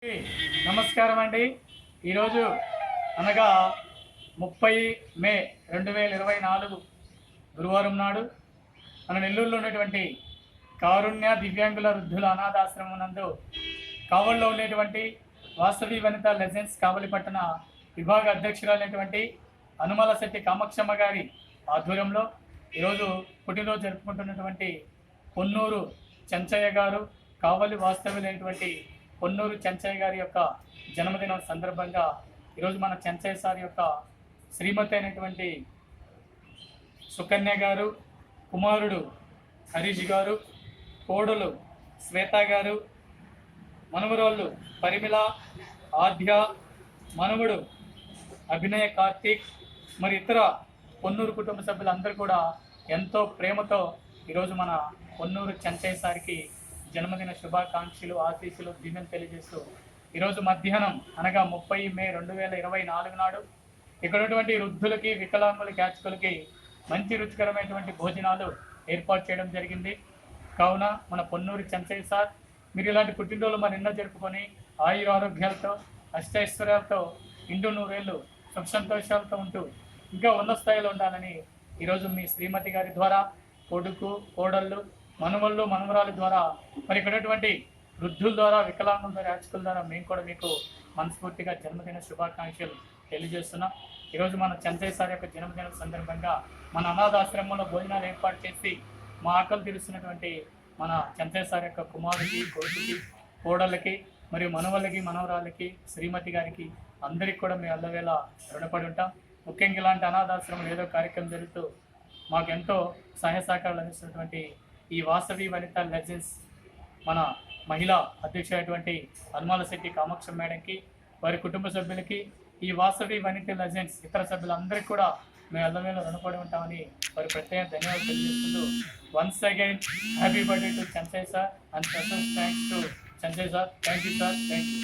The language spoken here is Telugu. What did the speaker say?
నమస్కారం అండి. ఈరోజు అనగా 30 మే 2024 గురువారం నాడు మన నెల్లూరులో ఉన్నటువంటి కారుణ్య దివ్యాంగుల వృద్ధుల అనాథాశ్రమం నందు కావల్లో ఉండేటువంటి వాసవి వనిత లెజెండ్స్ కావలిపట్టణ విభాగ అధ్యక్షురాలైనటువంటి అనుమలశెట్టి కామాక్షమ్మ గారి ఆధ్వర్యంలో ఈరోజు పుట్టినరోజు జరుపుకుంటున్నటువంటి పొన్నూరు చెంచయ్య గారు కావలి వాస్తవ్యులైనటువంటి పొన్నూరు చెంచయ్య గారి యొక్క జన్మదినం సందర్భంగా ఈరోజు మన చెంచయ్య సార్ యొక్క శ్రీమతి అయినటువంటి సుకన్య గారు, కుమారుడు హరీష్ గారు, కోడలు శ్వేత గారు, మనవరోళ్ళు పరిమిళ, ఆద్య, మనవుడు అభినయ కార్తీక్, మరి ఇతర పొన్నూరు కుటుంబ సభ్యులందరూ కూడా ఎంతో ప్రేమతో ఈరోజు మన పొన్నూరు చెంచయ్య సార్కి జన్మదిన శుభాకాంక్షలు, ఆశీస్సులు, దినం తెలియజేస్తూ ఈరోజు మధ్యాహ్నం అనగా 30 మే 2024 నాడు ఇక్కడ ఉన్నటువంటి వృద్ధులకి, వికలాంగులకి, యాచకులకి మంచి రుచికరమైనటువంటి భోజనాలు ఏర్పాటు చేయడం జరిగింది. కావున మన పొన్నూరు చెంచయ్య సార్ మీరు ఇలాంటి పుట్టినరోజులు మరి ఎన్నో జరుపుకొని ఆయురారోగ్యాలతో, అష్టైశ్వర్యాలతో, ఇండు నూరేళ్ళు సుఖ సంతోషాలతో ఉంటూ ఇంకా ఉన్నత స్థాయిలో ఉండాలని ఈరోజు మీ శ్రీమతి గారి ద్వారా, కొడుకు, కోడళ్ళు, మనవళ్ళు, మనవరాల ద్వారా, మరి ఇక్కడటువంటి వృద్ధుల ద్వారా, వికలాంగుల ద్వారా, యాచకుల ద్వారా మేము కూడా మీకు మనస్ఫూర్తిగా జన్మదిన శుభాకాంక్షలు తెలియజేస్తున్నాం. ఈరోజు మన చెంచయ్య సార్ యొక్క జన్మదినం సందర్భంగా మన అనాథాశ్రమంలో భోజనాలు ఏర్పాటు చేసి మా ఆకలి తీరుస్తున్నటువంటి మన చెంచయ్య సార్ యొక్క కుమారుడికి, కొడుకుకి, కోడళ్ళకి, మరియు మనవళ్ళకి, మనవరాళ్ళకి, శ్రీమతి గారికి అందరికీ కూడా మేము అల్లవేళ రుణపడి ఉంటాం. ముఖ్యంగా ఇలాంటి అనాథాశ్రమం ఏదో కార్యక్రమం జరుగుతూ మాకెంతో సహాయ సహకారాలు అందిస్తున్నటువంటి ఈ వాసవి వనిత లెజెండ్స్ మన మహిళా అధ్యక్షుడైనటువంటి అనుమలశెట్టి కామాక్షమ్మ మేడంకి, వారి కుటుంబ సభ్యులకి, ఈ వాసవి వనిత లెజెండ్స్ ఇతర సభ్యులందరికీ కూడా మేము అల్లవేళ రుణపడి ఉంటామని వారి ప్రత్యేక ధన్యవాదాలు తెలియజేస్తూ once again happy birthday to Chenchaiah sir and special thanks to Chenchaiah sir. Thank you sir, thank you.